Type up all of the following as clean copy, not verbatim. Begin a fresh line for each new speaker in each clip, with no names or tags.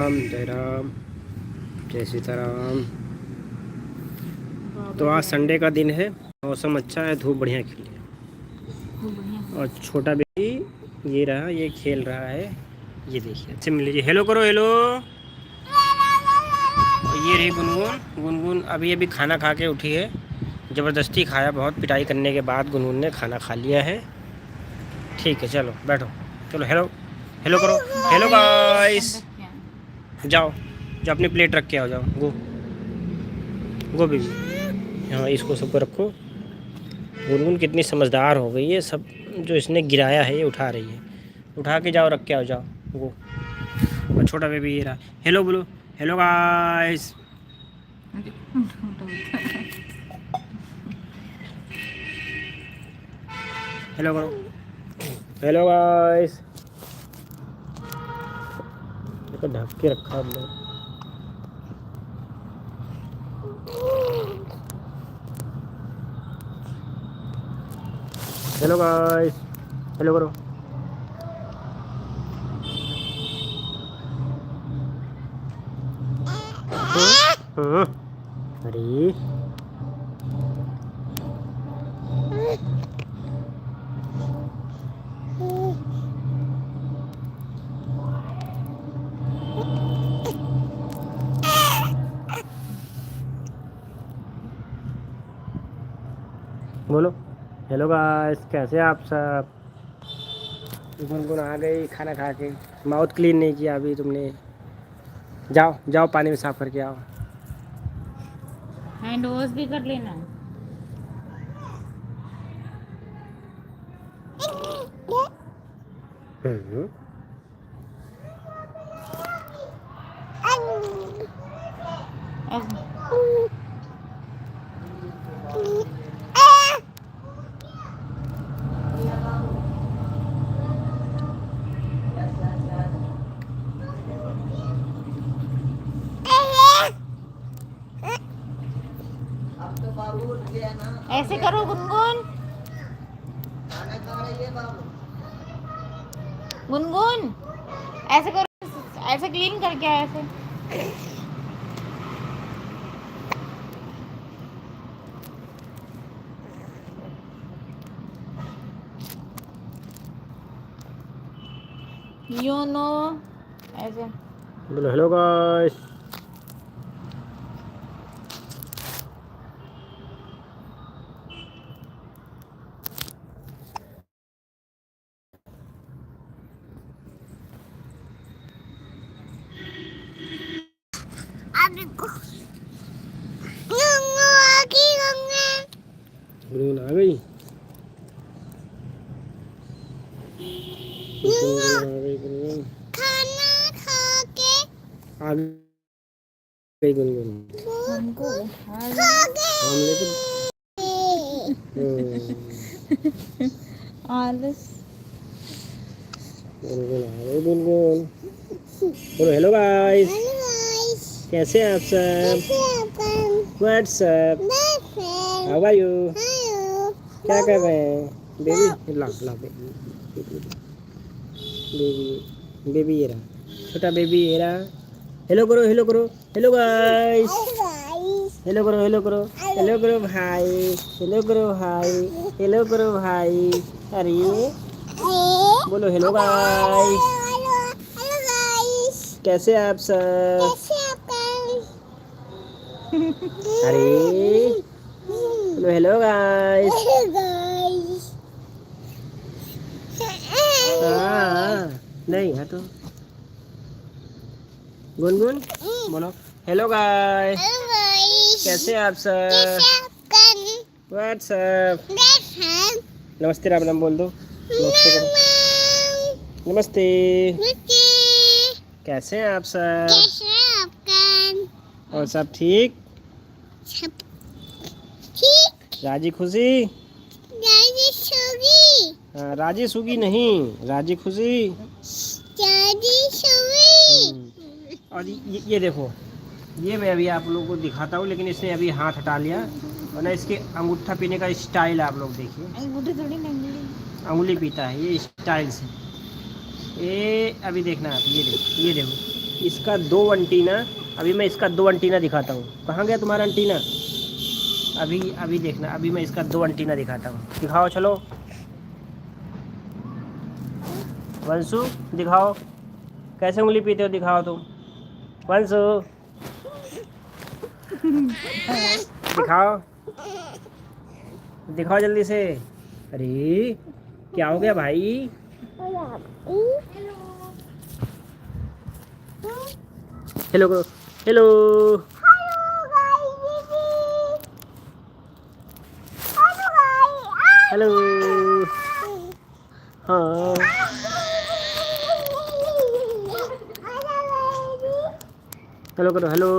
राम जय राम जय सीताराम। तो आज संडे का दिन है, मौसम अच्छा है, धूप बढ़िया खिली है और छोटा बेबी ये रहा, ये खेल रहा है। ये देखिए, अच्छे मिल लीजिए, हेलो करो, हेलो। और ये रही गुनगुन। गुनगुन अभी अभी खाना खा के उठी है, ज़बरदस्ती खाया, बहुत पिटाई करने के बाद गुनगुन ने खाना खा लिया है। ठीक है, चलो बैठो, चलो हेलो हेलो करो, हेलो गाइस। जाओ जो अपनी प्लेट रख के आओ, जाओ गो गो बेबी। हाँ, इसको सबको रखो। गुनगुन कितनी समझदार हो गई है, सब जो इसने गिराया है ये उठा रही है। उठा के जाओ, रख के आओ, जाओ गो। और छोटा बेबी ये रहा, हेलो बोलो, हेलो गाइस। हेलो करो, हेलो गाइस। देखो ढक के रखा हमने। हेलो गाइस, हेलो करो। अरे बोलो, हेलो गाइस, कैसे आप सब। गुनगुन आ गई खाना खा के, माउथ क्लीन नहीं किया अभी तुमने। जाओ जाओ, पानी में साफ करके आओ।
हैंड वॉश भी कर लेना।
हम्म।
ऐसे करो गुनगुन, गुनगुन ऐसे करो, ऐसे क्लीन करके आओ, ऐसे। यू नो ऐसे।
बोलो हेलो गाइस। गुनगुन आ गई, गुनगुन आ गई, गुनगुन
खाना खा के
आ गई, गुनगुन
हमको
खा के
हमले तो
आलस।
गुनगुन आ गई, गुनगुन। बोलो हेलो गाइस,
हेलो गाइस,
कैसे हैं आप सब।
कैसे आप
WhatsApp,
hello
how are you.
Hello
क्या कर रहे हैं बेबी, ला ला बेबी, बेबी बेबी ये रहा, छोटा बेबी ये रहा। हेलो करो, हेलो करो, हेलो गाइस।
गाइस
हेलो करो, हेलो करो, हेलो करो भाई, हेलो करो भाई, हेलो करो भाई। अरे बोलो हेलो गाइस,
हेलो गाइस,
कैसे आप सब।
कैसे आप
अरे बोलो हेलो गाइस।
हेलो गाइस
हाँ नहीं है तो गुनगुन बोलो हेलो गाइस,
हेलो गाइस,
कैसे आप
कैसे
सब।
आप
व्हाट्सएप, नमस्ते राम राम बोल दो, नमस्ते करो, नमस्ते। कैसे हैं आप सब।
कैसे आपका
और सब ठीक,
सब ठीक
राजी खुशी।
दादी सोगी
हाँ, राजी सुगी नहीं, राजी खुशी।
दादी सोगी
और ये देखो, ये मैं अभी आप लोगों को दिखाता हूँ, लेकिन इसने अभी हाथ हटा लिया, वरना इसके अंगूठा पीने का स्टाइल आप लोग देखिए।
अंगूठी थोड़ी नहीं,
अंगुली पीता है ये स्टाइल से। ये अभी देखना आप, ये देखो, ये देखो। इसका 2 एंटीना, अभी मैं इसका 2 एंटीना दिखाता हूँ। कहाँ गया तुम्हारा एंटीना? अभी अभी देखना, अभी मैं इसका 2 एंटीना दिखाता हूँ। दिखाओ चलो वंशु, दिखाओ कैसे उंगली पीते हो, दिखाओ तुम। वंशु दिखाओ, दिखाओ जल्दी से। अरे क्या हो गया भाई? हेलो करो, हेलो। हेलो, हाँ हेलो करो, हेलो।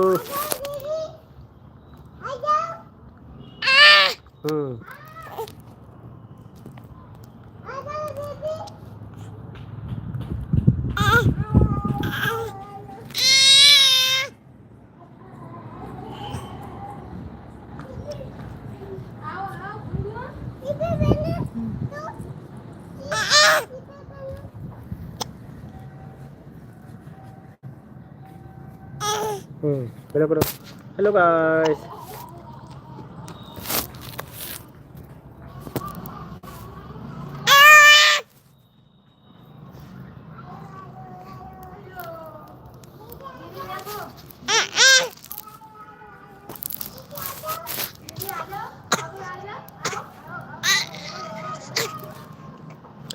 हम्म हेलो करो, हेलो गाइस।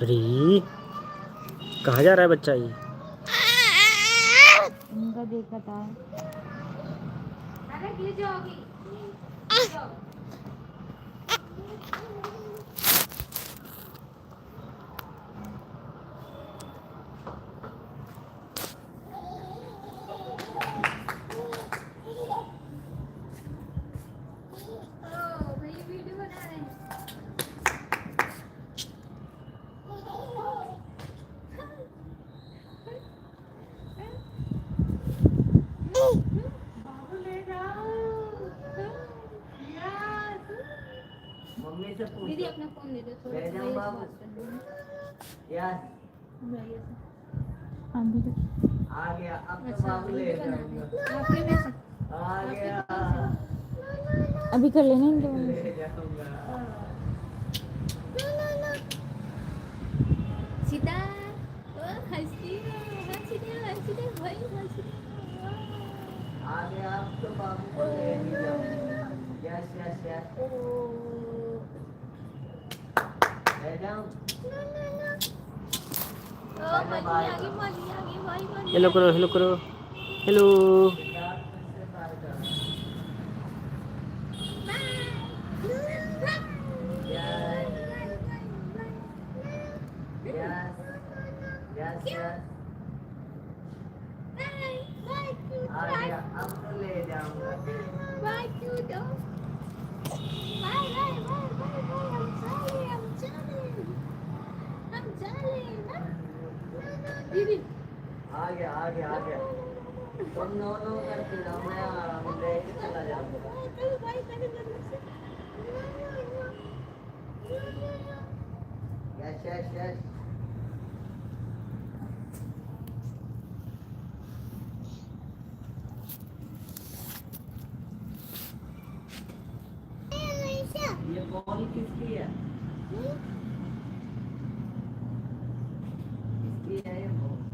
अरे कहाँ जा रहा है बच्चा ये?
उनका देखा था। अरे गिर जाओगी।
मम्मी से पूछ
दीदी अपना फोन दे दो थोड़ा
ले
सा,
जाओ
ये
बाबू।
बात करनी है।
यार
हाँ दीदी।
आ गया, अब तो
अच्छा
बाबू ले
वीडियो बना
जाऊंगा।
रहे हैं। आपके में से
आ गया,
अभी कर लेना इनके में
ले
से।
जाऊंगा।
सीता ओ हंसती है, हंसी दे भाई हंसी दे।
आ गया, अब तो बाबू को ले ही जाऊंगा। यस यस यस, ले जाऊं।
ओ मजी आ गई भाई मजी।
हेलो करो, हेलो करो, हेलो।
सिद्धार्थ से बात कर। यस यस यस, आ गया, अब तो ले जाऊंगा।
Bye Quito. बाय हम चले ना दीदी।
आ गया आ गया आ गया, तुम नो नो करके जाओ, मैं लेके चला जाऊंगा। यस यस यस, ये बॉल किसकी है?